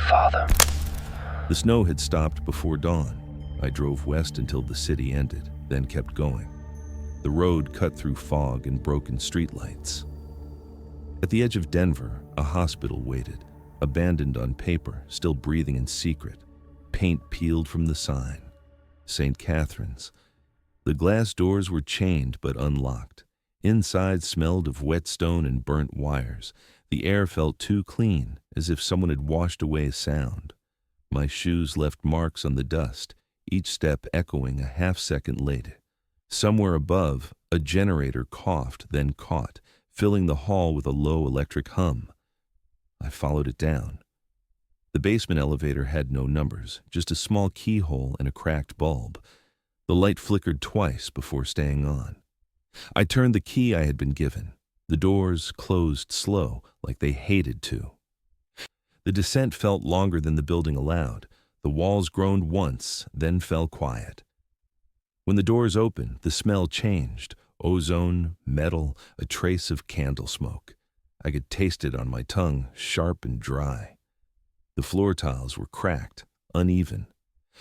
Father. The snow had stopped before dawn. I drove west until the city ended, then kept going. The road cut through fog and broken streetlights. At the edge of Denver, a hospital waited, abandoned on paper, still breathing in secret. Paint peeled from the sign. St. Catherine's. The glass doors were chained but unlocked. Inside smelled of whetstone and burnt wires. The air felt too clean, as if someone had washed away sound. My shoes left marks on the dust, each step echoing a half-second late. Somewhere above, a generator coughed, then caught, filling the hall with a low electric hum. I followed it down. The basement elevator had no numbers, just a small keyhole and a cracked bulb. The light flickered twice before staying on. I turned the key I had been given. The doors closed slow, like they hated to. The descent felt longer than the building allowed. The walls groaned once, then fell quiet. When the doors opened, the smell changed. Ozone, metal, a trace of candle smoke. I could taste it on my tongue, sharp and dry. The floor tiles were cracked, uneven.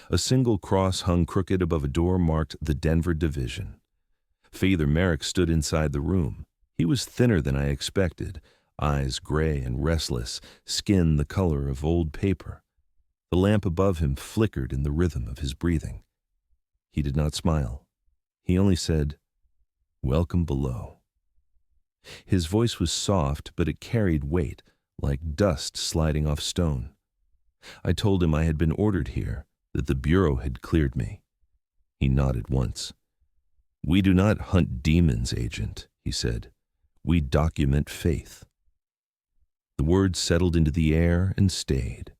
A single cross hung crooked above a door marked the Denver Division. Father Merrick stood inside the room. He was thinner than I expected, eyes gray and restless, skin the color of old paper. The lamp above him flickered in the rhythm of his breathing. He did not smile. He only said, "Welcome below." His voice was soft, but it carried weight, like dust sliding off stone. I told him I had been ordered here, that the Bureau had cleared me. He nodded once. "We do not hunt demons, Agent," he said. "We document faith." The words settled into the air and stayed.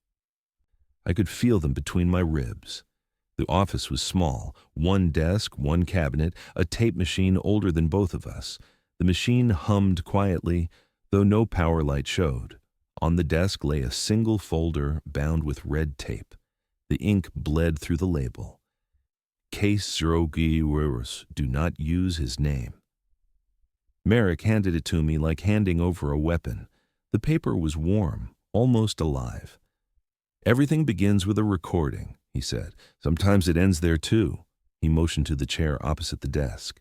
I could feel them between my ribs. The office was small, one desk, one cabinet, a tape machine older than both of us. The machine hummed quietly, though no power light showed. On the desk lay a single folder bound with red tape. The ink bled through the label. Case Zerogiurus, do not use his name. Merrick handed it to me like handing over a weapon. The paper was warm, almost alive. "Everything begins with a recording," he said. "Sometimes it ends there too." He motioned to the chair opposite the desk.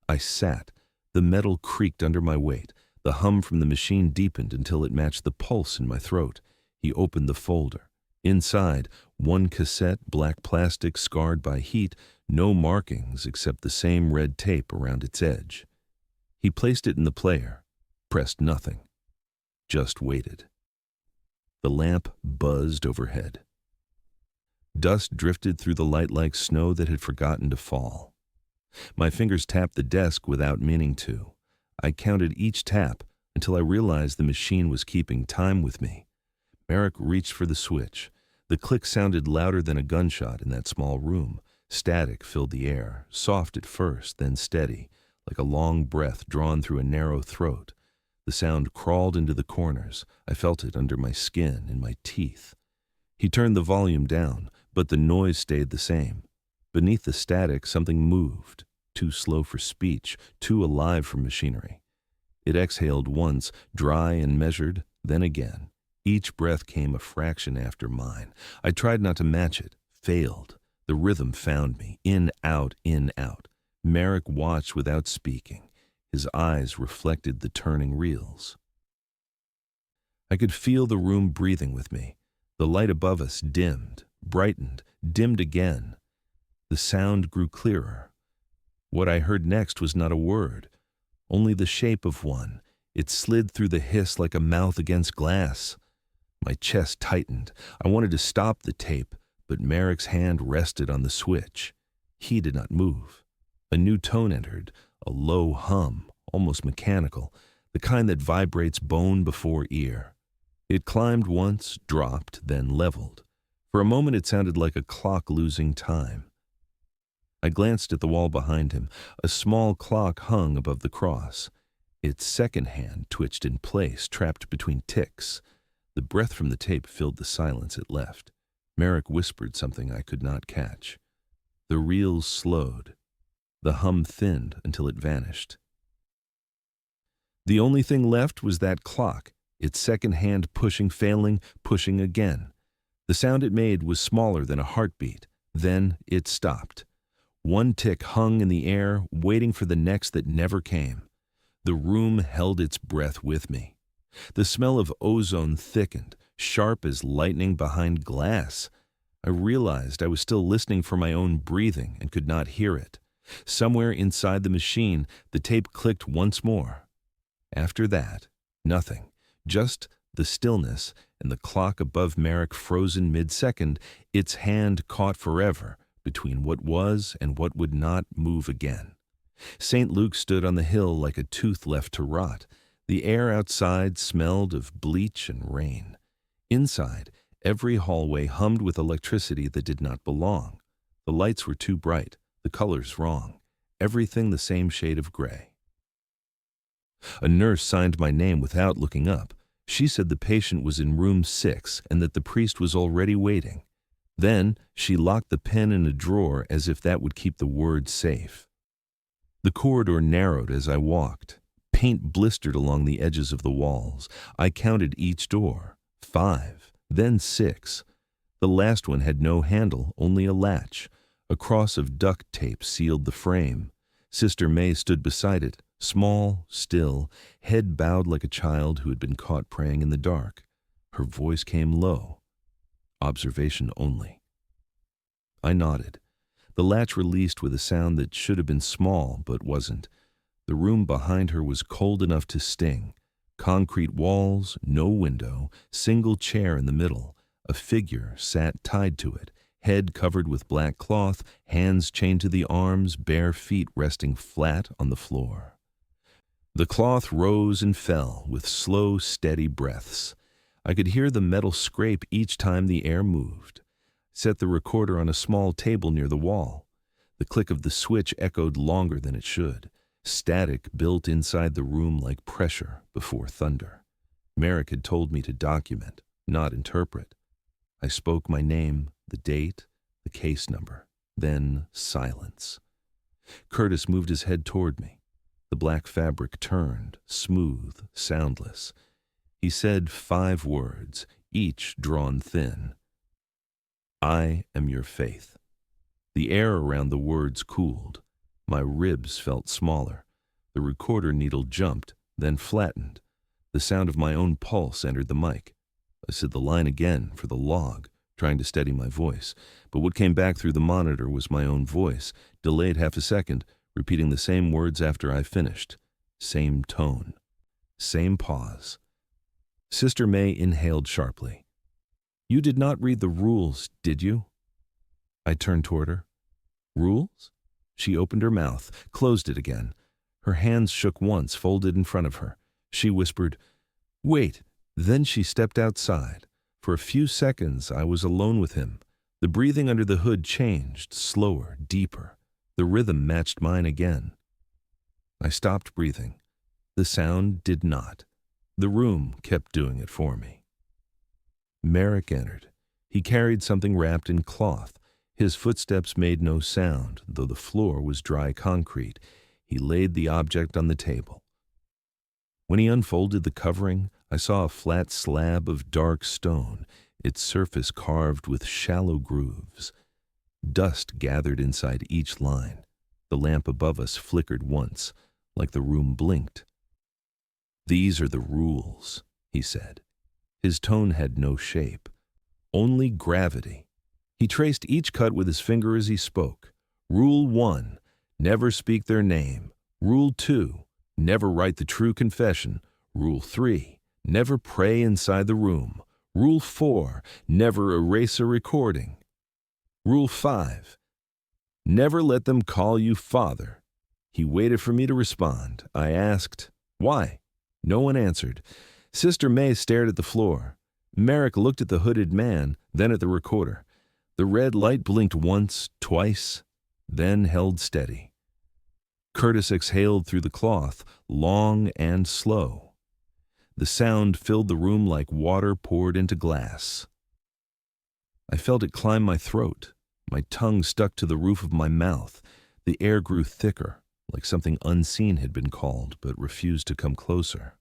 I sat. The metal creaked under my weight. The hum from the machine deepened until it matched the pulse in my throat. He opened the folder. Inside, one cassette, black plastic scarred by heat, no markings except the same red tape around its edge. He placed it in the player, pressed nothing, just waited. The lamp buzzed overhead. Dust drifted through the light like snow that had forgotten to fall. My fingers tapped the desk without meaning to. I counted each tap until I realized the machine was keeping time with me. Merrick reached for the switch. The click sounded louder than a gunshot in that small room. Static filled the air, soft at first, then steady, like a long breath drawn through a narrow throat. The sound crawled into the corners. I felt it under my skin, in my teeth. He turned the volume down, but the noise stayed the same. Beneath the static, something moved, too slow for speech, too alive for machinery. It exhaled once, dry and measured, then again. Each breath came a fraction after mine. I tried not to match it, failed. The rhythm found me, in, out, in, out. Merrick watched without speaking. His eyes reflected the turning reels. I could feel the room breathing with me. The light above us dimmed, brightened, dimmed again. The sound grew clearer. What I heard next was not a word, only the shape of one. It slid through the hiss like a mouth against glass. My chest tightened. I wanted to stop the tape, but Merrick's hand rested on the switch. He did not move. A new tone entered, a low hum, almost mechanical, the kind that vibrates bone before ear. It climbed once, dropped, then leveled. For a moment it sounded like a clock losing time. I glanced at the wall behind him. A small clock hung above the cross. Its second hand twitched in place, trapped between ticks. The breath from the tape filled the silence it left. Merrick whispered something I could not catch. The reels slowed. The hum thinned until it vanished. The only thing left was that clock, its second hand pushing, failing, pushing again. The sound it made was smaller than a heartbeat. Then it stopped. One tick hung in the air, waiting for the next that never came. The room held its breath with me. The smell of ozone thickened, sharp as lightning behind glass. I realized I was still listening for my own breathing and could not hear it. Somewhere inside the machine, the tape clicked once more. After that, nothing, just the stillness and the clock above Merrick frozen mid-second, its hand caught forever between what was and what would not move again. St. Luke stood on the hill like a tooth left to rot. The air outside smelled of bleach and rain. Inside, every hallway hummed with electricity that did not belong. The lights were too bright, the colors wrong, everything the same shade of gray. A nurse signed my name without looking up. She said the patient was in room 6 and that the priest was already waiting. Then she locked the pen in a drawer as if that would keep the words safe. The corridor narrowed as I walked. Paint blistered along the edges of the walls. I counted each door. 5, then 6. The last one had no handle, only a latch. A cross of duct tape sealed the frame. Sister May stood beside it, small, still, head bowed like a child who had been caught praying in the dark. Her voice came low. Observation only. I nodded. The latch released with a sound that should have been small, but wasn't. The room behind her was cold enough to sting. Concrete walls, no window, single chair in the middle. A figure sat tied to it, head covered with black cloth, hands chained to the arms, bare feet resting flat on the floor. The cloth rose and fell with slow, steady breaths. I could hear the metal scrape each time the air moved. Set the recorder on a small table near the wall. The click of the switch echoed longer than it should. Static built inside the room like pressure before thunder. Merrick had told me to document, not interpret. I spoke my name, the date, the case number. Then silence. Curtis moved his head toward me. The black fabric turned, smooth, soundless. He said 5 words, each drawn thin. I am your faith. The air around the words cooled. My ribs felt smaller. The recorder needle jumped, then flattened. The sound of my own pulse entered the mic. I said the line again for the log, trying to steady my voice. But what came back through the monitor was my own voice, delayed half a second, repeating the same words after I finished. Same tone. Same pause. Sister May inhaled sharply. You did not read the rules, did you? I turned toward her. Rules? She opened her mouth, closed it again. Her hands shook once, folded in front of her. She whispered, Wait. Then she stepped outside. For a few seconds, I was alone with him. The breathing under the hood changed, slower, deeper. The rhythm matched mine again. I stopped breathing. The sound did not. The room kept doing it for me. Merrick entered. He carried something wrapped in cloth. His footsteps made no sound, though the floor was dry concrete. He laid the object on the table. When he unfolded the covering, I saw a flat slab of dark stone, its surface carved with shallow grooves. Dust gathered inside each line. The lamp above us flickered once, like the room blinked. These are the rules, he said. His tone had no shape, only gravity. He traced each cut with his finger as he spoke. Rule 1, never speak their name. Rule 2, never write the true confession. Rule 3, never pray inside the room. Rule 4, never erase a recording. Rule 5, never let them call you father. He waited for me to respond. I asked, why? No one answered. Sister May stared at the floor. Merrick looked at the hooded man, then at the recorder. The red light blinked once, twice, then held steady. Curtis exhaled through the cloth, long and slow. The sound filled the room like water poured into glass. I felt it climb my throat. My tongue stuck to the roof of my mouth. The air grew thicker, like something unseen had been called, but refused to come closer.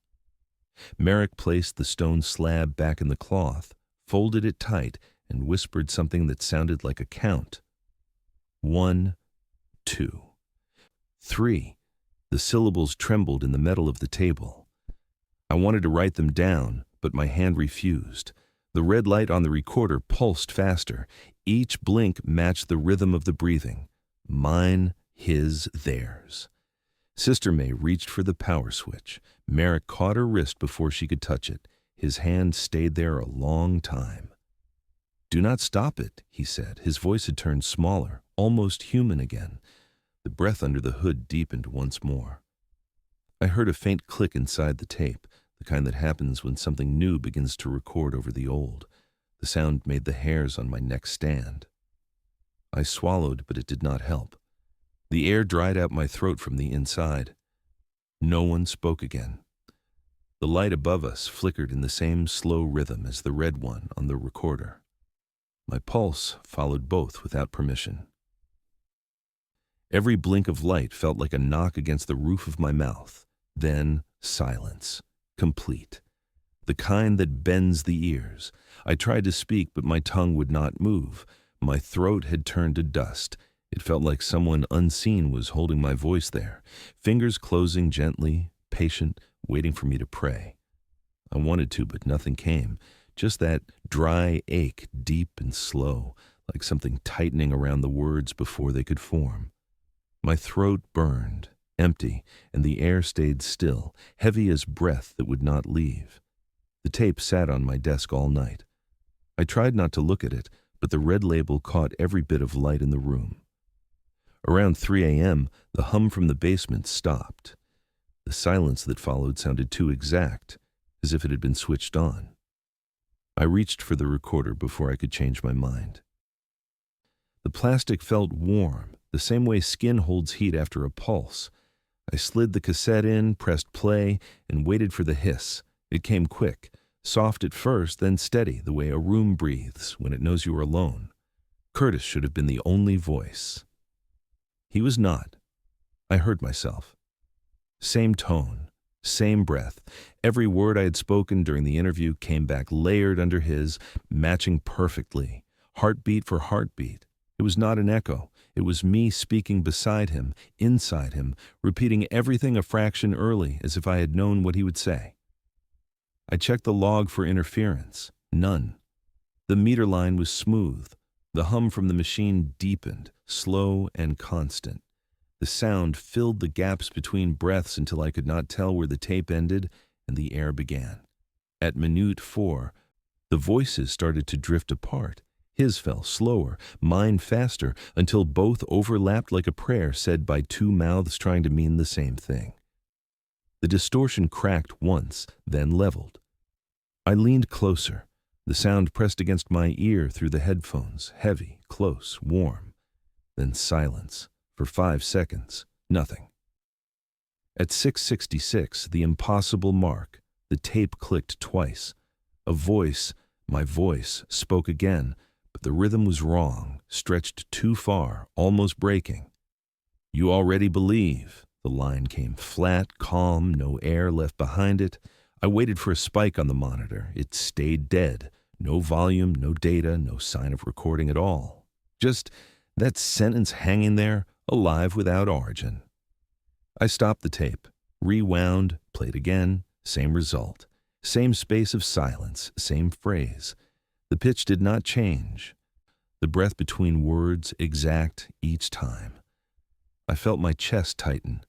Merrick placed the stone slab back in the cloth, folded it tight, and whispered something that sounded like a count. 1, 2, 3. The syllables trembled in the metal of the table. I wanted to write them down, but my hand refused. The red light on the recorder pulsed faster. Each blink matched the rhythm of the breathing. Mine, his, theirs. Sister May reached for the power switch. Merrick caught her wrist before she could touch it. His hand stayed there a long time. "Do not stop it," he said. His voice had turned smaller, almost human again. The breath under the hood deepened once more. I heard a faint click inside the tape, the kind that happens when something new begins to record over the old. The sound made the hairs on my neck stand. I swallowed, but it did not help. The air dried out my throat from the inside. No one spoke again. The light above us flickered in the same slow rhythm as the red one on the recorder. My pulse followed both without permission. Every blink of light felt like a knock against the roof of my mouth. Then silence, complete. The kind that bends the ears. I tried to speak, but my tongue would not move. My throat had turned to dust. It felt like someone unseen was holding my voice there, fingers closing gently, patient, waiting for me to pray. I wanted to, but nothing came. Just that dry ache, deep and slow, like something tightening around the words before they could form. My throat burned, empty, and the air stayed still, heavy as breath that would not leave. The tape sat on my desk all night. I tried not to look at it, but the red label caught every bit of light in the room. Around 3 a.m., the hum from the basement stopped. The silence that followed sounded too exact, as if it had been switched on. I reached for the recorder before I could change my mind. The plastic felt warm, the same way skin holds heat after a pulse. I slid the cassette in, pressed play, and waited for the hiss. It came quick, soft at first, then steady, the way a room breathes when it knows you are alone. Curtis should have been the only voice. He was not. I heard myself. Same tone, same breath. Every word I had spoken during the interview came back layered under his, matching perfectly, heartbeat for heartbeat. It was not an echo. It was me speaking beside him, inside him, repeating everything a fraction early as if I had known what he would say. I checked the log for interference. None. The meter line was smooth. The hum from the machine deepened, slow and constant. The sound filled the gaps between breaths until I could not tell where the tape ended and the air began. At minute 4, the voices started to drift apart. His fell slower, mine faster, until both overlapped like a prayer said by two mouths trying to mean the same thing. The distortion cracked once, then leveled. I leaned closer. The sound pressed against my ear through the headphones, heavy, close, warm. Then silence. For 5 seconds, nothing. At 6:66, the impossible mark, the tape clicked twice. A voice, my voice, spoke again, but the rhythm was wrong, stretched too far, almost breaking. "You already believe." The line came flat, calm, no air left behind it. I waited for a spike on the monitor. It stayed dead. No volume, no data, no sign of recording at all. Just that sentence hanging there, alive without origin. I stopped the tape, rewound, played again, same result. Same space of silence, same phrase. The pitch did not change. The breath between words exact each time. I felt my chest tighten.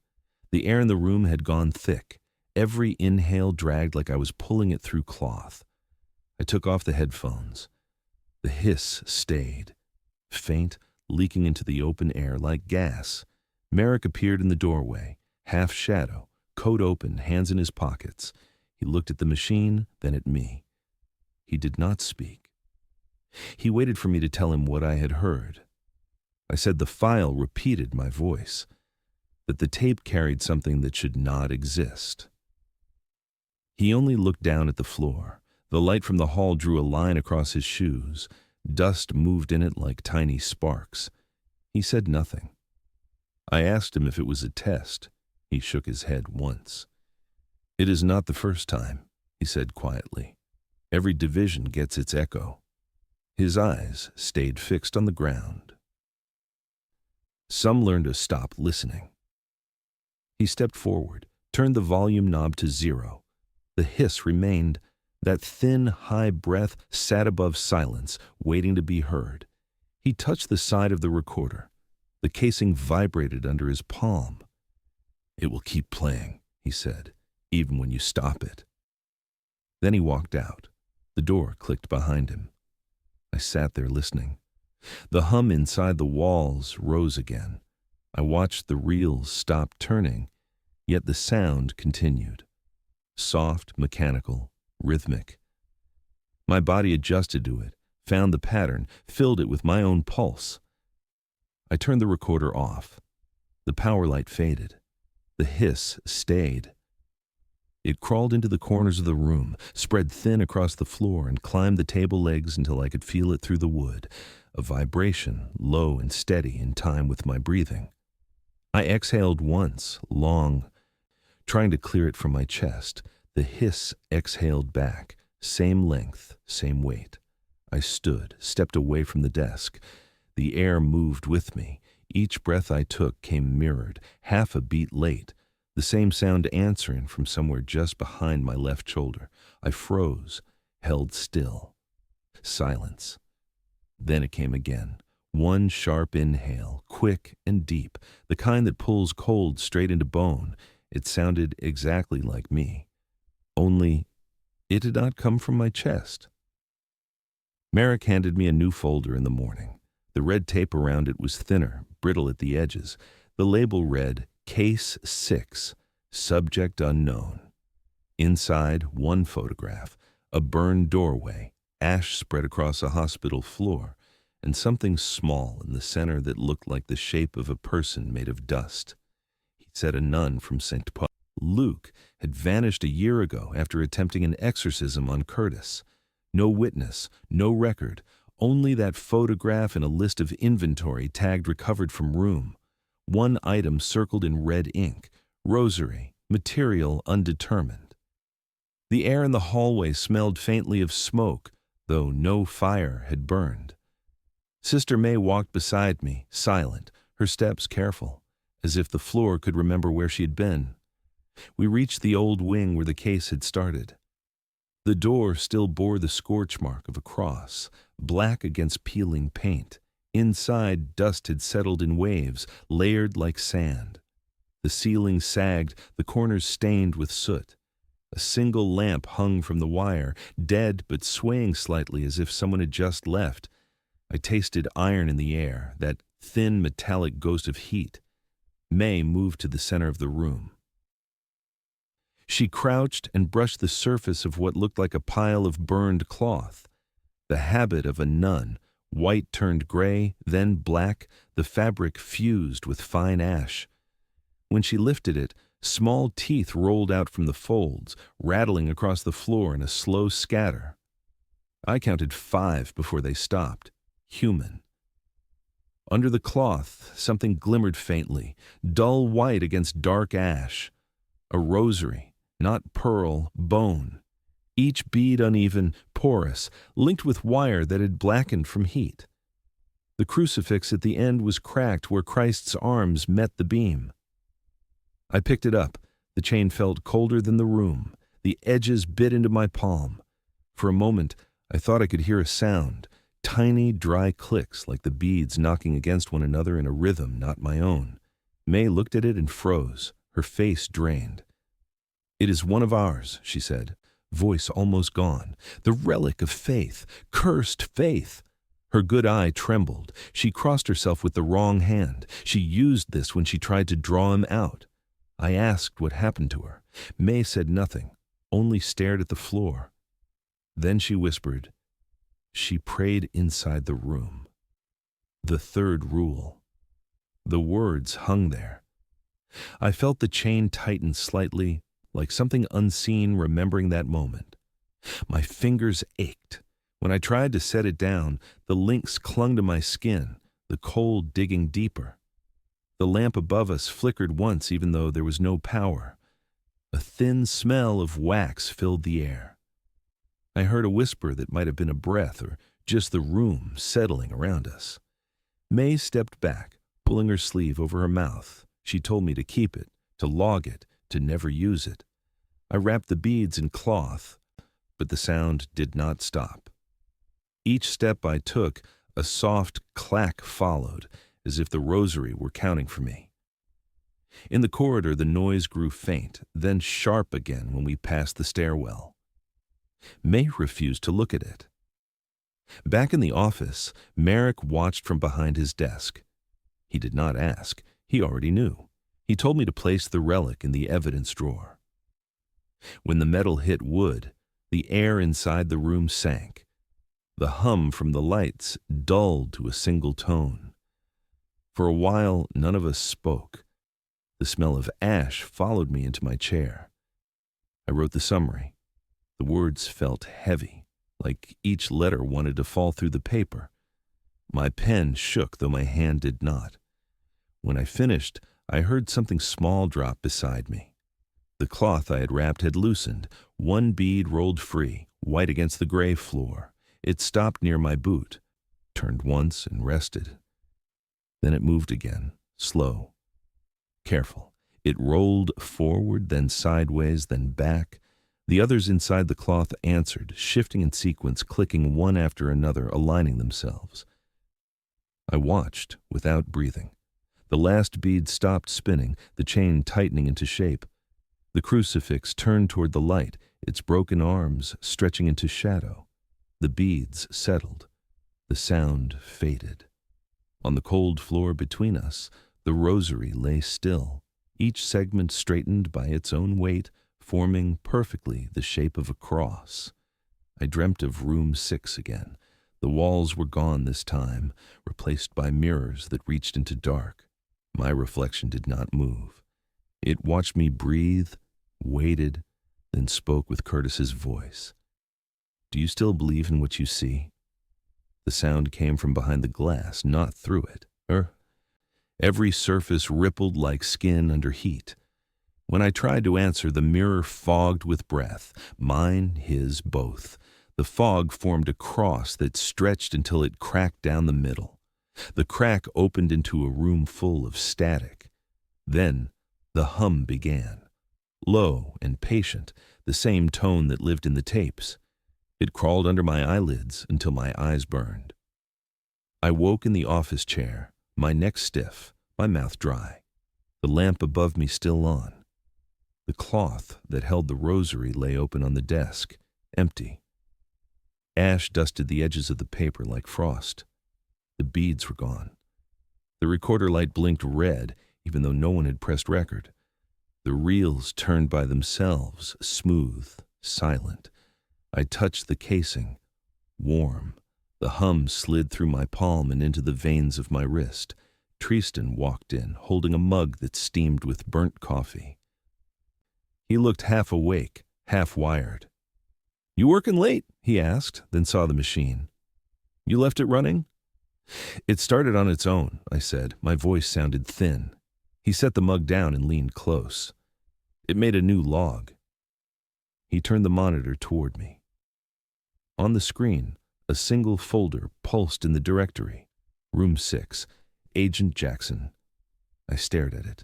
The air in the room had gone thick. Every inhale dragged like I was pulling it through cloth. I took off the headphones. The hiss stayed, faint, leaking into the open air like gas. Merrick appeared in the doorway, half shadow, coat open, hands in his pockets. He looked at the machine, then at me. He did not speak. He waited for me to tell him what I had heard. I said the file repeated my voice, that the tape carried something that should not exist. He only looked down at the floor. The light from the hall drew a line across his shoes. Dust moved in it like tiny sparks. He said nothing. I asked him if it was a test. He shook his head once. "It is not the first time," he said quietly. "Every division gets its echo." His eyes stayed fixed on the ground. Some learned to stop listening. He stepped forward, turned the volume knob to 0. The hiss remained. That thin, high breath sat above silence, waiting to be heard. He touched the side of the recorder. The casing vibrated under his palm. "It will keep playing," he said, "even when you stop it." Then he walked out. The door clicked behind him. I sat there listening. The hum inside the walls rose again. I watched the reels stop turning, yet the sound continued. Soft, mechanical, rhythmic. My body adjusted to it, found the pattern, filled it with my own pulse. I turned the recorder off. The power light faded. The hiss stayed. It crawled into the corners of the room, spread thin across the floor, and climbed the table legs until I could feel it through the wood, a vibration, low and steady in time with my breathing. I exhaled once, long, trying to clear it from my chest. The hiss exhaled back, same length, same weight. I stood, stepped away from the desk. The air moved with me. Each breath I took came mirrored, half a beat late, the same sound answering from somewhere just behind my left shoulder. I froze, held still. Silence. Then it came again. One sharp inhale, quick and deep, the kind that pulls cold straight into bone. It sounded exactly like me. Only, it did not come from my chest. Merrick handed me a new folder in the morning. The red tape around it was thinner, brittle at the edges. The label read, Case 6, Subject Unknown. Inside, one photograph, a burned doorway, ash spread across a hospital floor, and something small in the center that looked like the shape of a person made of dust. He said a nun from St. Paul. Luke had vanished a year ago after attempting an exorcism on Curtis. No witness, no record, only that photograph and a list of inventory tagged recovered from room. One item circled in red ink, rosary, material undetermined. The air in the hallway smelled faintly of smoke, though no fire had burned. Sister May walked beside me, silent, her steps careful, as if the floor could remember where she had been. We reached the old wing where the case had started. The door still bore the scorch mark of a cross, black against peeling paint. Inside, dust had settled in waves, layered like sand. The ceiling sagged, the corners stained with soot. A single lamp hung from the wire, dead but swaying slightly as if someone had just left. I tasted iron in the air, that thin metallic ghost of heat. May moved to the center of the room. She crouched and brushed the surface of what looked like a pile of burned cloth. The habit of a nun, white turned gray, then black, the fabric fused with fine ash. When she lifted it, small teeth rolled out from the folds, rattling across the floor in a slow scatter. I counted 5 before they stopped. Human. Under the cloth, something glimmered faintly, dull white against dark ash. A rosary, not pearl, bone. Each bead uneven, porous, linked with wire that had blackened from heat. The crucifix at the end was cracked where Christ's arms met the beam. I picked it up. The chain felt colder than the room. The edges bit into my palm. For a moment, I thought I could hear a sound, tiny, dry clicks like the beads knocking against one another in a rhythm not my own. May looked at it and froze, her face drained. "It is one of ours," she said, voice almost gone. "The relic of faith, cursed faith." Her good eye trembled. She crossed herself with the wrong hand. She used this when she tried to draw him out. I asked what happened to her. May said nothing, only stared at the floor. Then she whispered, "She prayed inside the room." The third rule. The words hung there. I felt the chain tighten slightly, like something unseen remembering that moment. My fingers ached. When I tried to set it down, the links clung to my skin, the cold digging deeper. The lamp above us flickered once even though there was no power. A thin smell of wax filled the air. I heard a whisper that might have been a breath or just the room settling around us. May stepped back, pulling her sleeve over her mouth. She told me to keep it, to log it, to never use it. I wrapped the beads in cloth, but the sound did not stop. Each step I took, a soft clack followed, as if the rosary were counting for me. In the corridor, the noise grew faint, then sharp again when we passed the stairwell. May refused to look at it. Back in the office, Merrick watched from behind his desk. He did not ask. He already knew. He told me to place the relic in the evidence drawer. When the metal hit wood, the air inside the room sank. The hum from the lights dulled to a single tone. For a while, none of us spoke. The smell of ash followed me into my chair. I wrote the summary. The words felt heavy, like each letter wanted to fall through the paper. My pen shook, though my hand did not. When I finished, I heard something small drop beside me. The cloth I had wrapped had loosened. One bead rolled free, white against the gray floor. It stopped near my boot, turned once and rested. Then it moved again, slow, careful. It rolled forward, then sideways, then back. The others inside the cloth answered, shifting in sequence, clicking one after another, aligning themselves. I watched without breathing. The last bead stopped spinning, the chain tightening into shape. The crucifix turned toward the light, its broken arms stretching into shadow. The beads settled. The sound faded. On the cold floor between us, the rosary lay still, each segment straightened by its own weight, forming perfectly the shape of a cross. I dreamt of room 6 again. The walls were gone this time, replaced by mirrors that reached into dark. My reflection did not move. It watched me breathe, waited, then spoke with Curtis's voice. "Do you still believe in what you see?" The sound came from behind the glass, not through it. Every surface rippled like skin under heat. When I tried to answer, the mirror fogged with breath, mine, his, both. The fog formed a cross that stretched until it cracked down the middle. The crack opened into a room full of static. Then the hum began, low and patient, the same tone that lived in the tapes. It crawled under my eyelids until my eyes burned. I woke in the office chair, my neck stiff, my mouth dry, the lamp above me still on. The cloth that held the rosary lay open on the desk, empty. Ash dusted the edges of the paper like frost. The beads were gone. The recorder light blinked red, even though no one had pressed record. The reels turned by themselves, smooth, silent. I touched the casing, warm. The hum slid through my palm and into the veins of my wrist. Tristan walked in, holding a mug that steamed with burnt coffee. He looked half awake, half wired. "You working late?" he asked, then saw the machine. "You left it running?" "It started on its own," I said. My voice sounded thin. He set the mug down and leaned close. "It made a new log." He turned the monitor toward me. On the screen, a single folder pulsed in the directory. Room 6, Agent Jackson. I stared at it.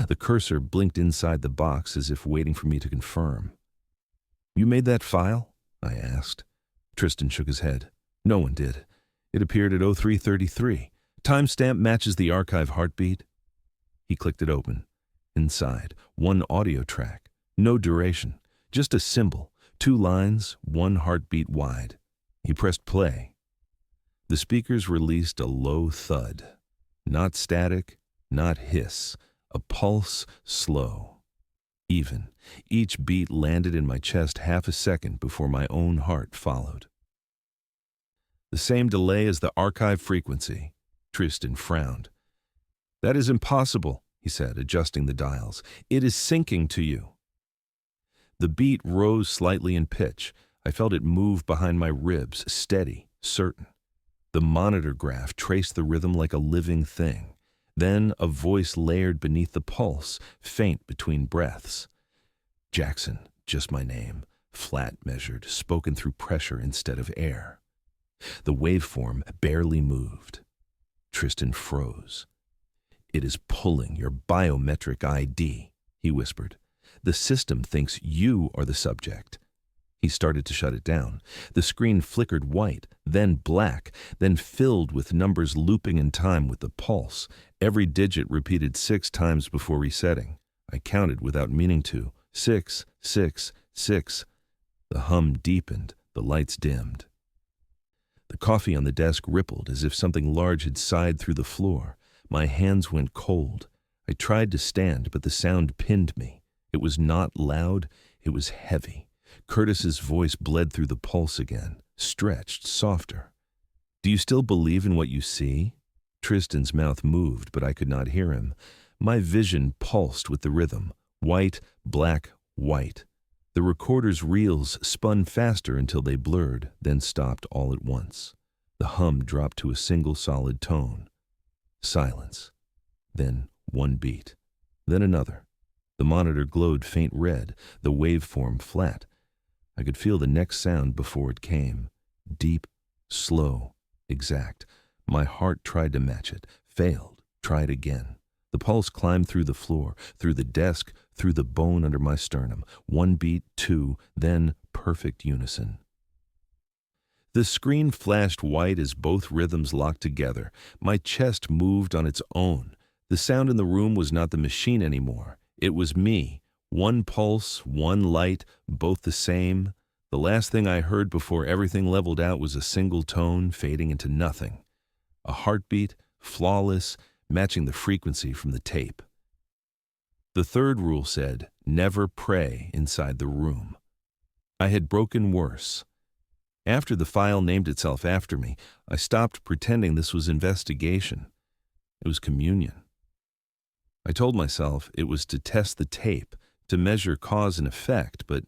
The cursor blinked inside the box as if waiting for me to confirm. "You made that file?" I asked. Tristan shook his head. "No one did. It appeared at 03:33. Timestamp matches the archive heartbeat." He clicked it open. Inside, one audio track. No duration. Just a symbol. 2 lines, 1 heartbeat wide. He pressed play. The speakers released a low thud. Not static, not hiss. A pulse, slow. Even. Each beat landed in my chest half a second before my own heart followed. "The same delay as the archive frequency." Tristan frowned. "That is impossible," he said, adjusting the dials. "It is syncing to you." The beat rose slightly in pitch. I felt it move behind my ribs, steady, certain. The monitor graph traced the rhythm like a living thing. Then a voice layered beneath the pulse, faint between breaths. Jackson, just my name, flat measured, spoken through pressure instead of air. The waveform barely moved. Tristan froze. "It is pulling your biometric ID," he whispered. "The system thinks you are the subject." He started to shut it down. The screen flickered white, then black, then filled with numbers looping in time with the pulse, every digit repeated 6 times before resetting. I counted without meaning to. 6, 6, 6. The hum deepened, the lights dimmed. The coffee on the desk rippled as if something large had sighed through the floor. My hands went cold. I tried to stand, but the sound pinned me. It was not loud, it was heavy. Curtis's voice bled through the pulse again, stretched, softer. "Do you still believe in what you see?" Tristan's mouth moved, but I could not hear him. My vision pulsed with the rhythm. White, black, white. The recorder's reels spun faster until they blurred, then stopped all at once. The hum dropped to a single solid tone. Silence. Then one beat. Then another. The monitor glowed faint red, the waveform flat. I could feel the next sound before it came. Deep, slow, exact. My heart tried to match it, failed, tried again. The pulse climbed through the floor, through the desk, through the bone under my sternum. 1 beat, 2, then perfect unison. The screen flashed white as both rhythms locked together. My chest moved on its own. The sound in the room was not the machine anymore. It was me. 1 pulse, 1 light, both the same. The last thing I heard before everything leveled out was a single tone fading into nothing. A heartbeat, flawless, matching the frequency from the tape. The third rule said, never pray inside the room. I had broken worse. After the file named itself after me, I stopped pretending this was investigation. It was communion. I told myself it was to test the tape, to measure cause and effect, but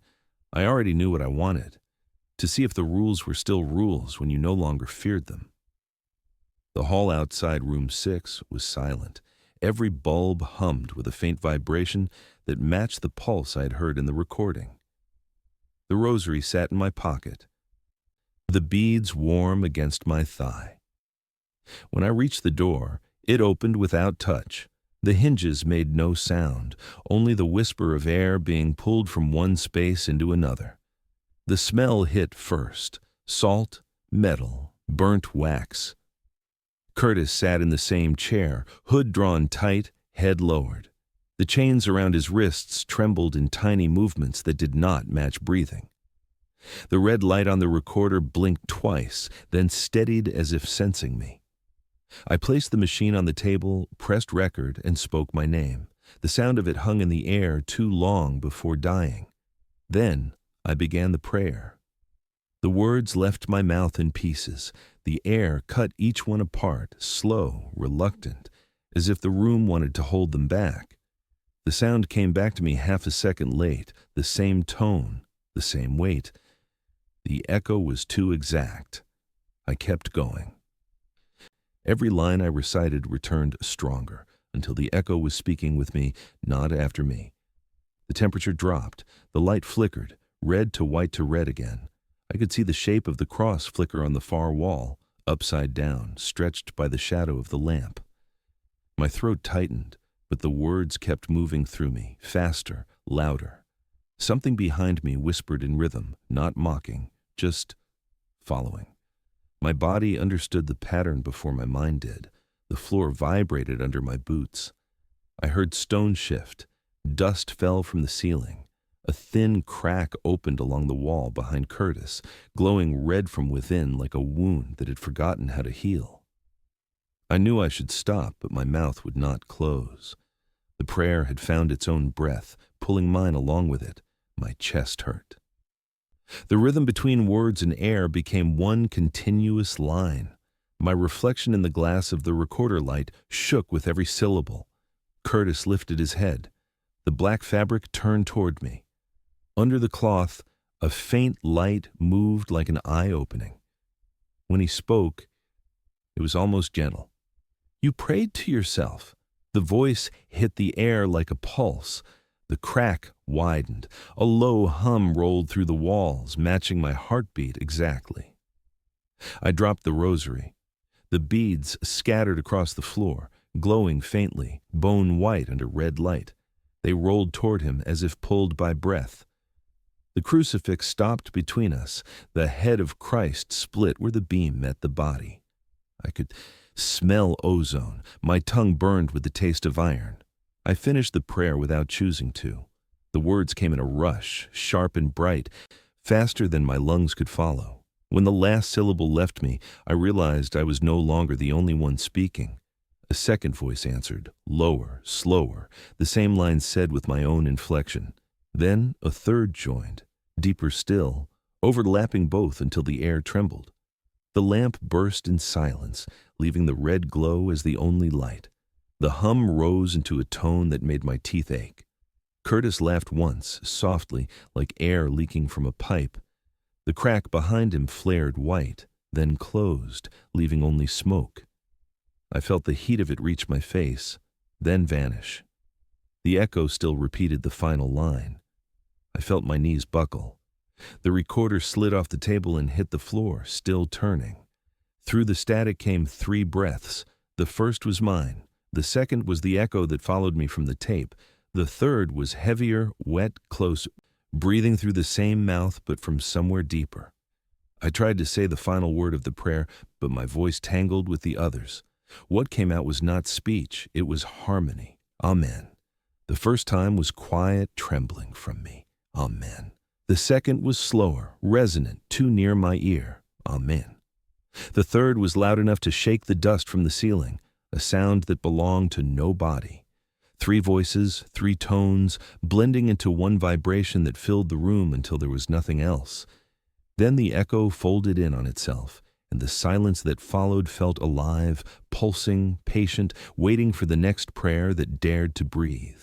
I already knew what I wanted, to see if the rules were still rules when you no longer feared them. The hall outside room 6 was silent. Every bulb hummed with a faint vibration that matched the pulse I had heard in the recording. The rosary sat in my pocket, the beads warm against my thigh. When I reached the door, it opened without touch. The hinges made no sound, only the whisper of air being pulled from one space into another. The smell hit first: salt, metal, burnt wax. Curtis sat in the same chair, hood drawn tight, head lowered. The chains around his wrists trembled in tiny movements that did not match breathing. The red light on the recorder blinked twice, then steadied as if sensing me. I placed the machine on the table, pressed record, and spoke my name. The sound of it hung in the air too long before dying. Then I began the prayer. The words left my mouth in pieces. The air cut each one apart, slow, reluctant, as if the room wanted to hold them back. The sound came back to me half a second late, the same tone, the same weight. The echo was too exact. I kept going. Every line I recited returned stronger, until the echo was speaking with me, not after me. The temperature dropped, the light flickered, red to white to red again. I could see the shape of the cross flicker on the far wall, upside down, stretched by the shadow of the lamp. My throat tightened, but the words kept moving through me, faster, louder. Something behind me whispered in rhythm, not mocking, just following. My body understood the pattern before my mind did. The floor vibrated under my boots. I heard stone shift. Dust fell from the ceiling. A thin crack opened along the wall behind Curtis, glowing red from within like a wound that had forgotten how to heal. I knew I should stop, but my mouth would not close. The prayer had found its own breath, pulling mine along with it. My chest hurt. The rhythm between words and air became one continuous line. My reflection in the glass of the recorder light shook with every syllable. Curtis lifted his head. The black fabric turned toward me. Under the cloth, a faint light moved like an eye opening. When he spoke, it was almost gentle. "You prayed to yourself." The voice hit the air like a pulse. The crack widened. A low hum rolled through the walls, matching my heartbeat exactly. I dropped the rosary. The beads scattered across the floor, glowing faintly, bone white under red light. They rolled toward him as if pulled by breath. The crucifix stopped between us. The head of Christ split where the beam met the body. I could smell ozone. My tongue burned with the taste of iron. I finished the prayer without choosing to. The words came in a rush, sharp and bright, faster than my lungs could follow. When the last syllable left me, I realized I was no longer the only one speaking. A second voice answered, lower, slower, the same line said with my own inflection. Then a third joined, deeper still, overlapping both until the air trembled. The lamp burst in silence, leaving the red glow as the only light. The hum rose into a tone that made my teeth ache. Curtis laughed once, softly, like air leaking from a pipe. The crack behind him flared white, then closed, leaving only smoke. I felt the heat of it reach my face, then vanish. The echo still repeated the final line. I felt my knees buckle. The recorder slid off the table and hit the floor, still turning. Through the static came 3 breaths. The first was mine. The second was the echo that followed me from the tape. The third was heavier, wet, close, breathing through the same mouth but from somewhere deeper. I tried to say the final word of the prayer, but my voice tangled with the others. What came out was not speech, it was harmony. Amen. The first time was quiet trembling from me. Amen. The second was slower, resonant, too near my ear. Amen. The third was loud enough to shake the dust from the ceiling, a sound that belonged to no body. 3 voices, 3 tones, blending into one vibration that filled the room until there was nothing else. Then the echo folded in on itself, and the silence that followed felt alive, pulsing, patient, waiting for the next prayer that dared to breathe.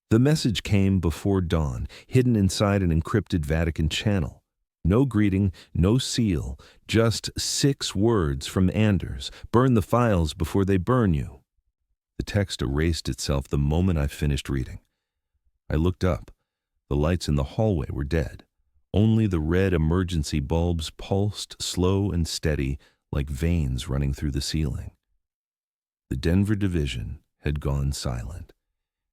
The message came before dawn, hidden inside an encrypted Vatican channel. No greeting, no seal, just 6 words from Anders. Burn the files before they burn you. The text erased itself the moment I finished reading. I looked up. The lights in the hallway were dead. Only the red emergency bulbs pulsed slow and steady like veins running through the ceiling. The Denver division had gone silent.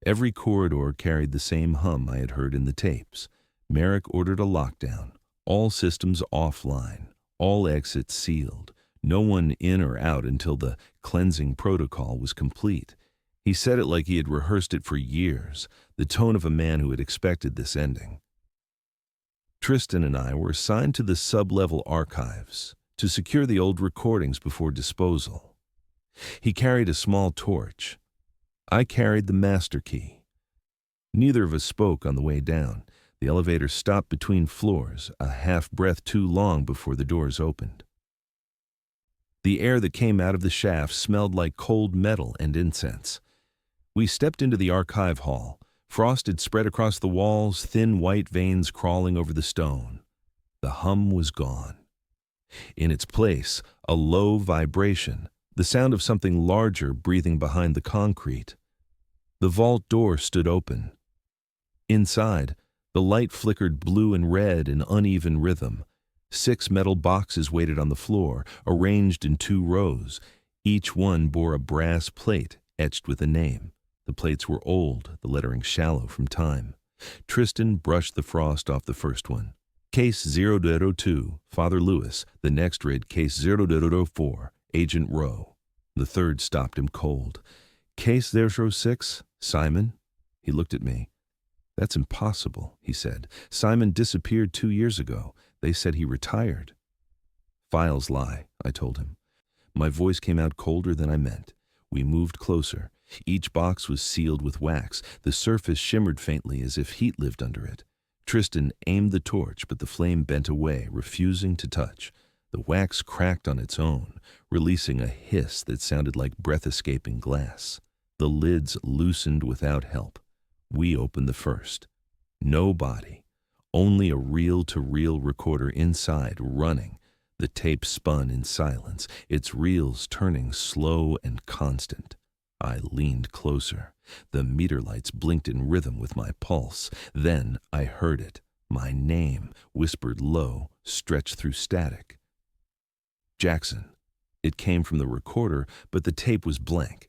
Every corridor carried the same hum I had heard in the tapes. Merrick ordered a lockdown. All systems offline. All exits sealed. No one in or out until the cleansing protocol was complete. He said it like he had rehearsed it for years, the tone of a man who had expected this ending. Tristan and I were assigned to the sub-level archives to secure the old recordings before disposal. He carried a small torch. I carried the master key. Neither of us spoke on the way down. The elevator stopped between floors, a half-breath too long before the doors opened. The air that came out of the shaft smelled like cold metal and incense. We stepped into the archive hall. Frost had spread across the walls, thin white veins crawling over the stone. The hum was gone. In its place, a low vibration, the sound of something larger breathing behind the concrete. The vault door stood open. Inside, the light flickered blue and red in uneven rhythm. 6 metal boxes waited on the floor, arranged in 2 rows. Each one bore a brass plate etched with a name. The plates were old, the lettering shallow from time. Tristan brushed the frost off the first one. Case 002, Father Lewis. The next read Case 004, Agent Rowe. The third stopped him cold. Case 006, Simon? He looked at me. That's impossible, he said. Simon disappeared 2 years ago. They said he retired. Files lie, I told him. My voice came out colder than I meant. We moved closer. Each box was sealed with wax. The surface shimmered faintly as if heat lived under it. Tristan aimed the torch, but the flame bent away, refusing to touch. The wax cracked on its own, releasing a hiss that sounded like breath-escaping glass. The lids loosened without help. We opened the first. No body. Only a reel-to-reel recorder inside, running. The tape spun in silence, its reels turning slow and constant. I leaned closer. The meter lights blinked in rhythm with my pulse. Then I heard it. My name, whispered low, stretched through static. Jackson. It came from the recorder, but the tape was blank.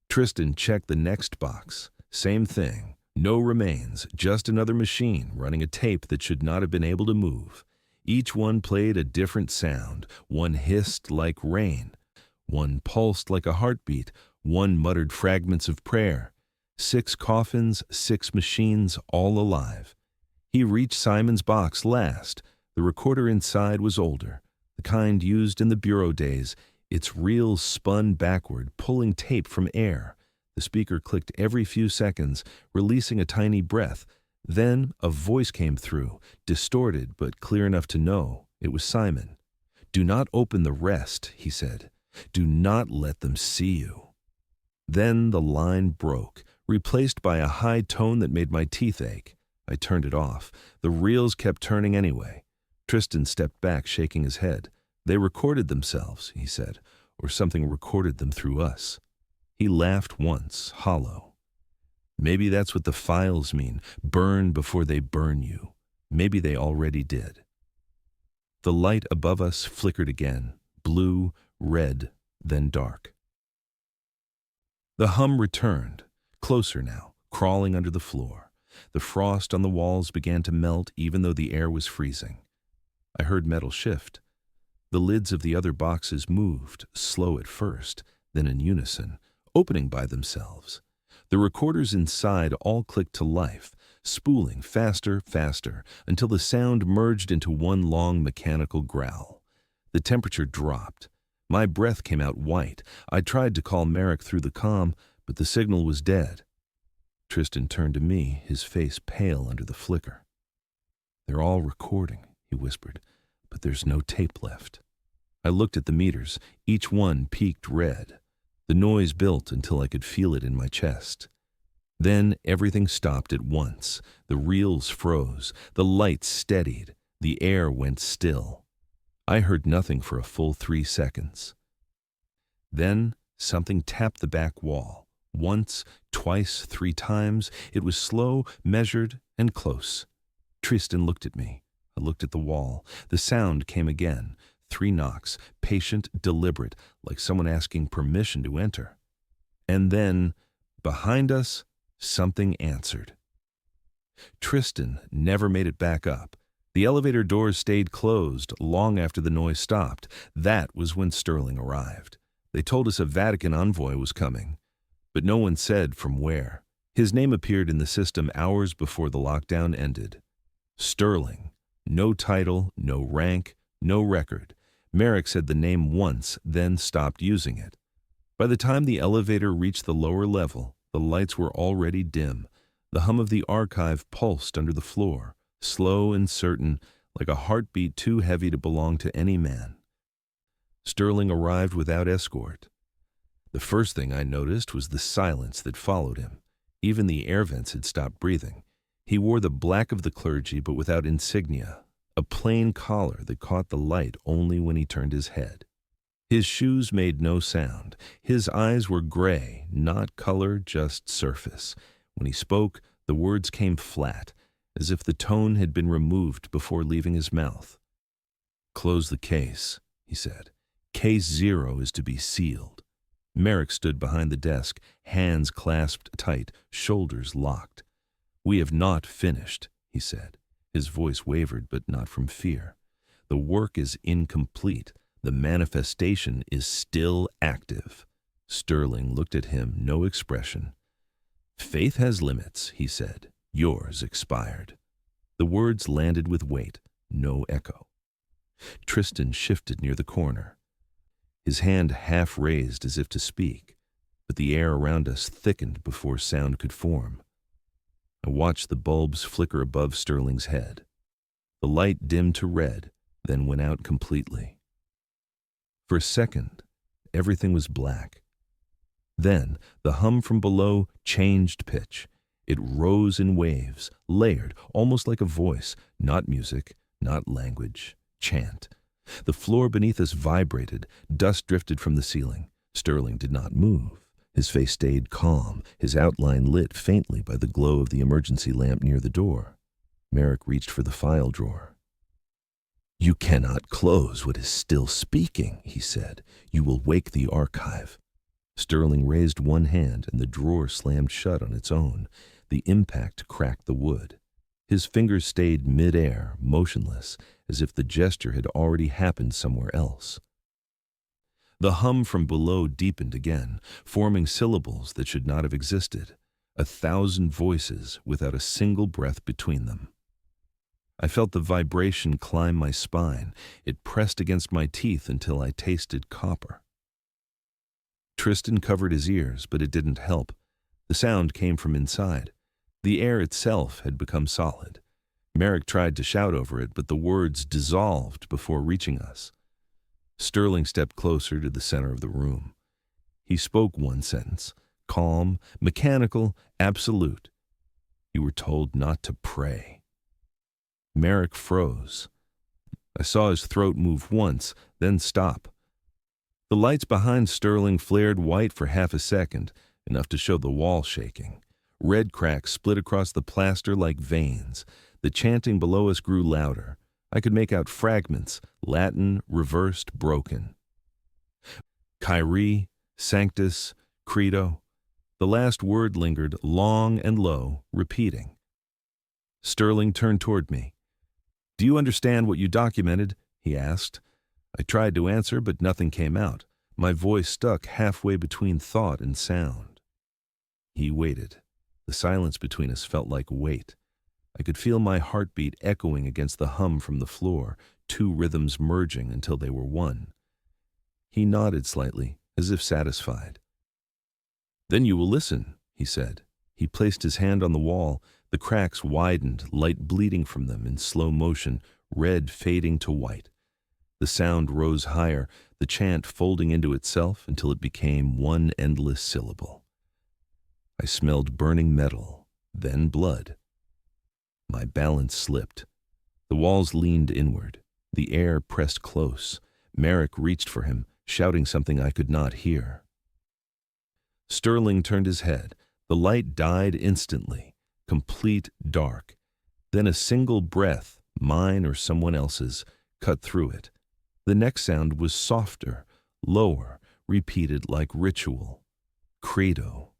Tristan checked the next box. Same thing. No remains, just another machine running a tape that should not have been able to move. Each one played a different sound. One hissed like rain. One pulsed like a heartbeat. One muttered fragments of prayer. 6 coffins, 6 machines, all alive. He reached Simon's box last. The recorder inside was older, the kind used in the bureau days. Its reels spun backward, pulling tape from air. The speaker clicked every few seconds, releasing a tiny breath. Then a voice came through, distorted but clear enough to know it was Simon. "Do not open the rest," he said. "Do not let them see you." Then the line broke, replaced by a high tone that made my teeth ache. I turned it off. The reels kept turning anyway. Tristan stepped back, shaking his head. "They recorded themselves," he said, "or something recorded them through us." He laughed once, hollow. "Maybe that's what the files mean. Burn before they burn you. Maybe they already did." The light above us flickered again, blue, red, then dark. The hum returned, closer now, crawling under the floor. The frost on the walls began to melt even though the air was freezing. I heard metal shift. The lids of the other boxes moved, slow at first, then in unison, opening by themselves. The recorders inside all clicked to life, spooling faster, faster, until the sound merged into one long mechanical growl. The temperature dropped. My breath came out white. I tried to call Merrick through the comm, but the signal was dead. Tristan turned to me, his face pale under the flicker. "They're all recording," he whispered, "but there's no tape left." I looked at the meters. Each one peaked red. The noise built until I could feel it in my chest. Then everything stopped at once. The reels froze. The lights steadied. The air went still. I heard nothing for a full 3 seconds. Then something tapped the back wall. Once, twice, 3 times. It was slow, measured, and close. Tristan looked at me. I looked at the wall. The sound came again. 3 knocks, patient, deliberate, like someone asking permission to enter. And then, behind us, something answered. Tristan never made it back up. The elevator doors stayed closed long after the noise stopped. That was when Sterling arrived. They told us a Vatican envoy was coming, but no one said from where. His name appeared in the system hours before the lockdown ended. Sterling. No title, no rank, no record. Merrick said the name once, then stopped using it. By the time the elevator reached the lower level, the lights were already dim. The hum of the archive pulsed under the floor, slow and certain, like a heartbeat too heavy to belong to any man. Sterling arrived without escort. The first thing I noticed was the silence that followed him. Even the air vents had stopped breathing. He wore the black of the clergy, but without insignia, a plain collar that caught the light only when he turned his head. His shoes made no sound. His eyes were gray, not color, just surface. When he spoke, the words came flat, as if the tone had been removed before leaving his mouth. "Close the case," he said. "Case 0 is to be sealed." Merrick stood behind the desk, hands clasped tight, shoulders locked. "We have not finished," he said. His voice wavered, but not from fear. "The work is incomplete. The manifestation is still active." Sterling looked at him, no expression. "Faith has limits," he said. "Yours expired." The words landed with weight, no echo. Tristan shifted near the corner. His hand half raised as if to speak, but the air around us thickened before sound could form. I watched the bulbs flicker above Sterling's head. The light dimmed to red, then went out completely. For a second, everything was black. Then the hum from below changed pitch. It rose in waves, layered, almost like a voice, not music, not language, chant. The floor beneath us vibrated, dust drifted from the ceiling. Sterling did not move. His face stayed calm, his outline lit faintly by the glow of the emergency lamp near the door. Merrick reached for the file drawer. You cannot close what is still speaking, he said. You will wake the archive. Sterling raised one hand and the drawer slammed shut on its own. The impact cracked the wood. His fingers stayed mid-air, motionless, as if the gesture had already happened somewhere else. The hum from below deepened again, forming syllables that should not have existed. 1,000 voices without a single breath between them. I felt the vibration climb my spine. It pressed against my teeth until I tasted copper. Tristan covered his ears, but it didn't help. The sound came from inside. The air itself had become solid. Merrick tried to shout over it, but the words dissolved before reaching us. Sterling stepped closer to the center of the room. He spoke one sentence, calm, mechanical, absolute. You were told not to pray. Merrick froze. I saw his throat move once, then stop. The lights behind Sterling flared white for half a second, enough to show the wall shaking. Red cracks split across the plaster like veins. The chanting below us grew louder. I could make out fragments, Latin, reversed, broken. Kyrie, Sanctus, Credo. The last word lingered long and low, repeating. Sterling turned toward me. Do you understand what you documented? He asked. I tried to answer, but nothing came out. My voice stuck halfway between thought and sound. He waited. The silence between us felt like weight. I could feel my heartbeat echoing against the hum from the floor, two rhythms merging until they were one. He nodded slightly, as if satisfied. Then you will listen, he said. He placed his hand on the wall. The cracks widened, light bleeding from them in slow motion, red fading to white. The sound rose higher, the chant folding into itself until it became one endless syllable. I smelled burning metal, then blood. My balance slipped. The walls leaned inward. The air pressed close. Merrick reached for him, shouting something I could not hear. Sterling turned his head. The light died instantly, complete dark. Then a single breath, mine or someone else's, cut through it. The next sound was softer, lower, repeated like ritual. Credo.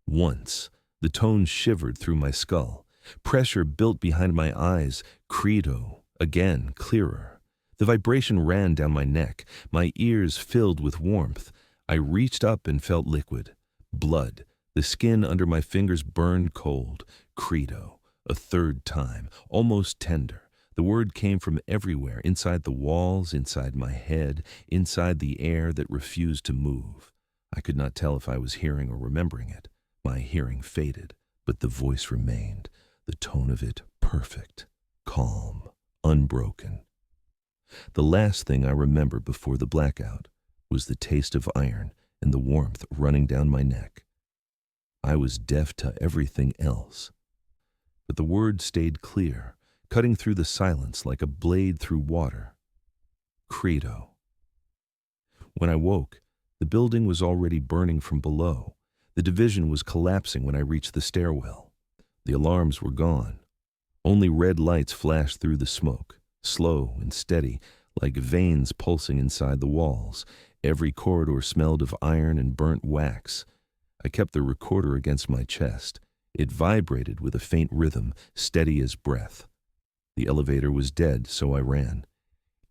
Once, the tone shivered through my skull. Pressure built behind my eyes. Credo. Again, clearer. The vibration ran down my neck. My ears filled with warmth. I reached up and felt liquid. Blood. The skin under my fingers burned cold. Credo. A third time. Almost tender. The word came from everywhere, inside the walls, inside my head, inside the air that refused to move. I could not tell if I was hearing or remembering it. My hearing faded, but the voice remained, the tone of it perfect, calm, unbroken. The last thing I remember before the blackout was the taste of iron and the warmth running down my neck. I was deaf to everything else, but the word stayed clear, cutting through the silence like a blade through water. Credo. When I woke, the building was already burning from below. The division was collapsing when I reached the stairwell. The alarms were gone. Only red lights flashed through the smoke, slow and steady, like veins pulsing inside the walls. Every corridor smelled of iron and burnt wax. I kept the recorder against my chest. It vibrated with a faint rhythm, steady as breath. The elevator was dead, so I ran.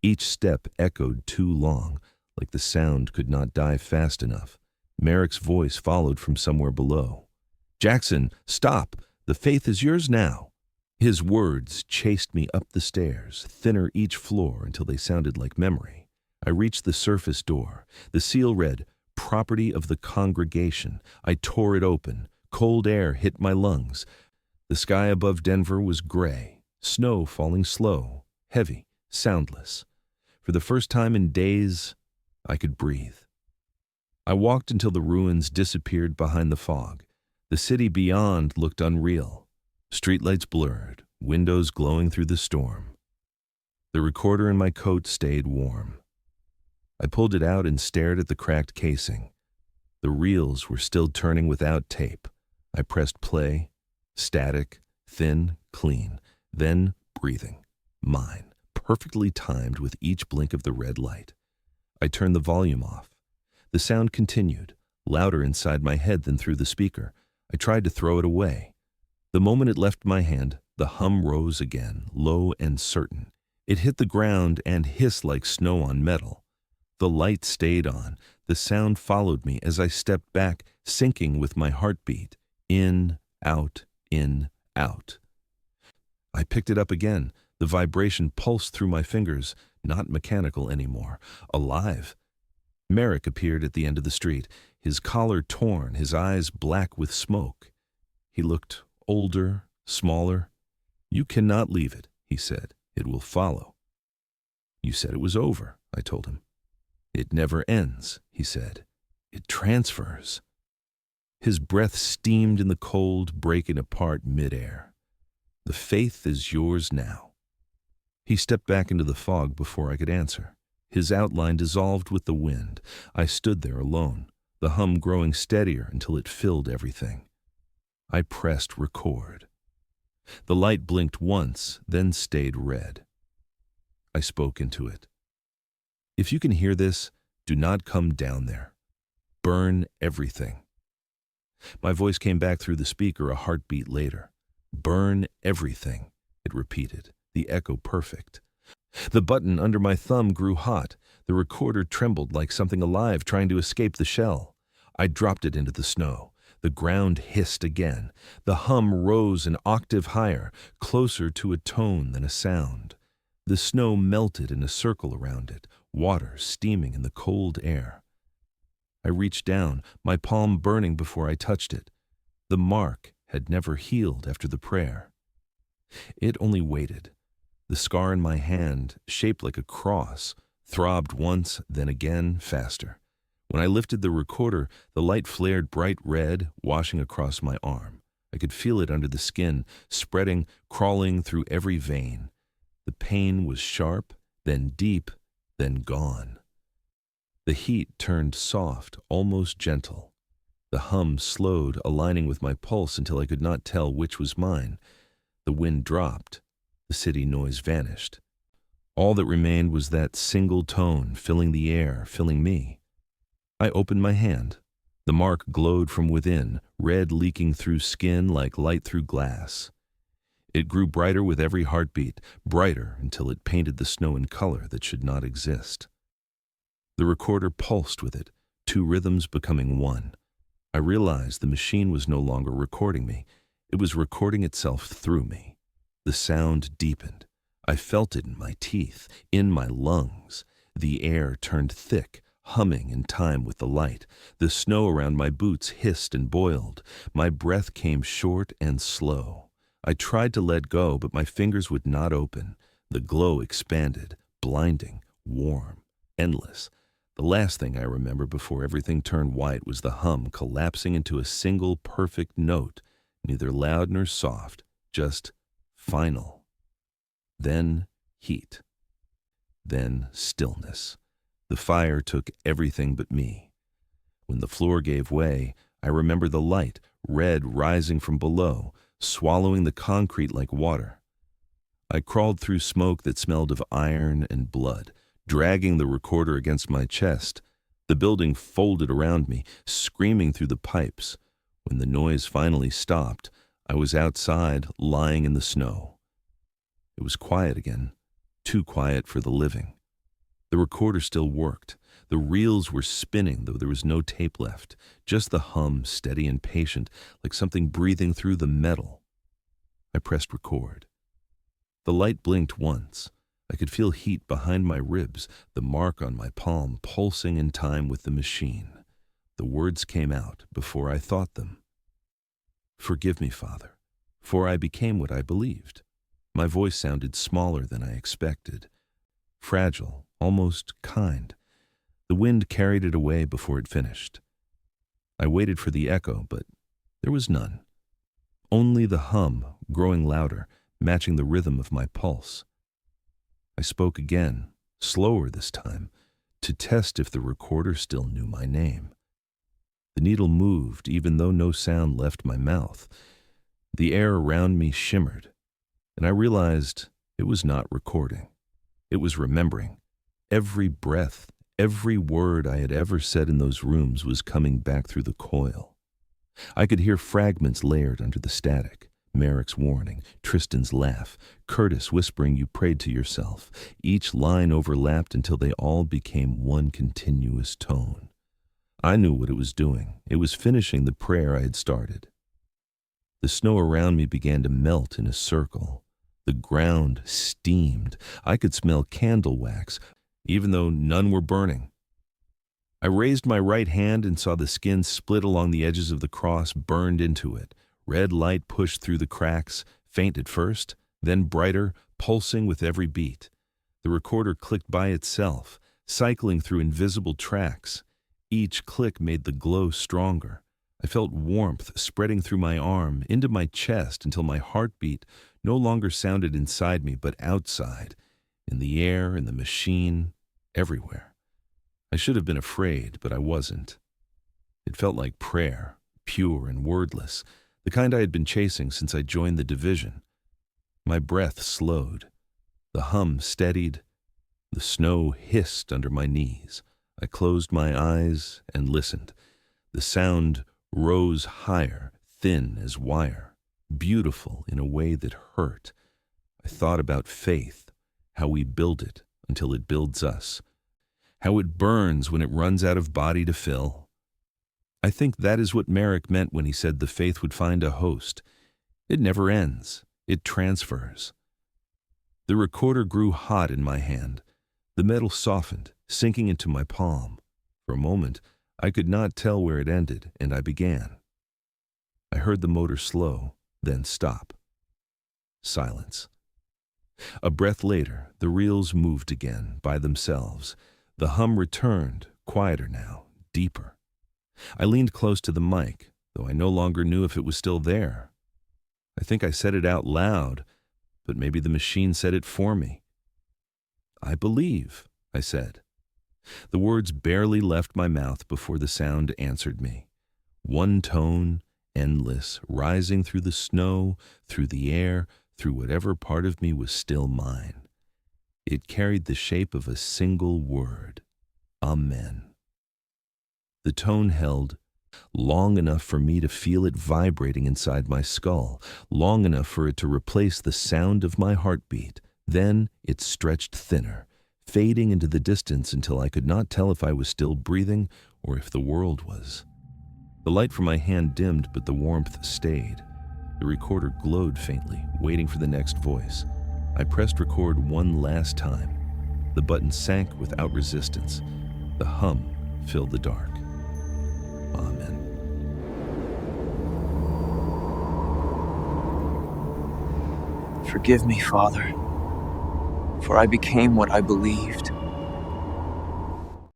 Each step echoed too long, like the sound could not die fast enough. Merrick's voice followed from somewhere below. Jackson, stop! The faith is yours now. His words chased me up the stairs, thinner each floor until they sounded like memory. I reached the surface door. The seal read, Property of the Congregation. I tore it open. Cold air hit my lungs. The sky above Denver was gray. Snow falling slow, heavy, soundless. For the first time in days, I could breathe. I walked until the ruins disappeared behind the fog. The city beyond looked unreal. Streetlights blurred, windows glowing through the storm. The recorder in my coat stayed warm. I pulled it out and stared at the cracked casing. The reels were still turning without tape. I pressed play, static, thin, clean. Then breathing. Mine. perfectly timed with each blink of the red light. I turned the volume off. The sound continued, louder inside my head than through the speaker. I tried to throw it away. The moment it left my hand, the hum rose again, low and certain. It hit the ground and hissed like snow on metal. The light stayed on. The sound followed me as I stepped back, syncing with my heartbeat. In, out, in, out. I picked it up again. The vibration pulsed through my fingers, not mechanical anymore, alive. Merrick appeared at the end of the street, his collar torn, his eyes black with smoke. He looked older, smaller. "You cannot leave it," he said. "It will follow." "You said it was over," I told him. "It never ends," he said. "It transfers." His breath steamed in the cold, breaking apart midair. "The faith is yours now." He stepped back into the fog before I could answer. His outline dissolved with the wind. I stood there alone, the hum growing steadier until it filled everything. I pressed record. The light blinked once, then stayed red. I spoke into it. "If you can hear this, do not come down there. Burn everything." My voice came back through the speaker a heartbeat later. "Burn everything," it repeated, the echo perfect. The button under my thumb grew hot. The recorder trembled like something alive trying to escape the shell. I dropped it into the snow. The ground hissed again. The hum rose an octave higher, closer to a tone than a sound. The snow melted in a circle around it, water steaming in the cold air. I reached down, my palm burning before I touched it. The mark had never healed after the prayer. It only waited. The scar in my hand, shaped like a cross, throbbed once, then again, faster. When I lifted the recorder, the light flared bright red, washing across my arm. I could feel it under the skin, spreading, crawling through every vein. The pain was sharp, then deep, then gone. The heat turned soft, almost gentle. The hum slowed, aligning with my pulse until I could not tell which was mine. The wind dropped. The city noise vanished. All that remained was that single tone, filling the air, filling me. I opened my hand. The mark glowed from within, red leaking through skin like light through glass. It grew brighter with every heartbeat, brighter until it painted the snow in color that should not exist. The recorder pulsed with it, two rhythms becoming one. I realized the machine was no longer recording me. It was recording itself through me. The sound deepened. I felt it in my teeth, in my lungs. The air turned thick, humming in time with the light. The snow around my boots hissed and boiled. My breath came short and slow. I tried to let go, but my fingers would not open. The glow expanded, blinding, warm, endless. The last thing I remember before everything turned white was the hum collapsing into a single perfect note, neither loud nor soft, just final. Then heat. Then stillness. The fire took everything but me. When the floor gave way, I remember the light, red rising from below, swallowing the concrete like water. I crawled through smoke that smelled of iron and blood, dragging the recorder against my chest. The building folded around me, screaming through the pipes. When the noise finally stopped, I was outside, lying in the snow. It was quiet again, too quiet for the living. The recorder still worked. The reels were spinning, though there was no tape left, just the hum, steady and patient, like something breathing through the metal. I pressed record. The light blinked once. I could feel heat behind my ribs, the mark on my palm pulsing in time with the machine. The words came out before I thought them. "Forgive me, Father, for I became what I believed." My voice sounded smaller than I expected, fragile, almost kind. The wind carried it away before it finished. I waited for the echo, but there was none. Only the hum, growing louder, matching the rhythm of my pulse. I spoke again, slower this time, to test if the recorder still knew my name. The needle moved, even though no sound left my mouth. The air around me shimmered, and I realized it was not recording. It was remembering. Every breath, every word I had ever said in those rooms was coming back through the coil. I could hear fragments layered under the static. Merrick's warning, Tristan's laugh, Curtis whispering you prayed to yourself. Each line overlapped until they all became one continuous tone. I knew what it was doing. It was finishing the prayer I had started. The snow around me began to melt in a circle. The ground steamed. I could smell candle wax, even though none were burning. I raised my right hand and saw the skin split along the edges of the cross burned into it. Red light pushed through the cracks, faint at first, then brighter, pulsing with every beat. The recorder clicked by itself, cycling through invisible tracks. Each click made the glow stronger. I felt warmth spreading through my arm, into my chest, until my heartbeat no longer sounded inside me but outside, in the air, in the machine, everywhere. I should have been afraid, but I wasn't. It felt like prayer, pure and wordless, the kind I had been chasing since I joined the division. My breath slowed. The hum steadied. The snow hissed under my knees. I closed my eyes and listened. The sound rose higher, thin as wire, beautiful in a way that hurt. I thought about faith, how we build it until it builds us, how it burns when it runs out of body to fill. I think that is what Merrick meant when he said the faith would find a host. It never ends. It transfers. The recorder grew hot in my hand. The metal softened, sinking into my palm. For a moment, I could not tell where it ended, and I began. I heard the motor slow, then stop. Silence. A breath later, the reels moved again, by themselves. The hum returned, quieter now, deeper. I leaned close to the mic, though I no longer knew if it was still there. I think I said it out loud, but maybe the machine said it for me. "I believe," I said. The words barely left my mouth before the sound answered me. One tone, endless, rising through the snow, through the air, through whatever part of me was still mine. It carried the shape of a single word, Amen. The tone held long enough for me to feel it vibrating inside my skull, long enough for it to replace the sound of my heartbeat. Then it stretched thinner, fading into the distance until I could not tell if I was still breathing or if the world was. The light from my hand dimmed, but the warmth stayed. The recorder glowed faintly, waiting for the next voice. I pressed record one last time. The button sank without resistance. The hum filled the dark. Amen. Forgive me, Father, for I became what I believed.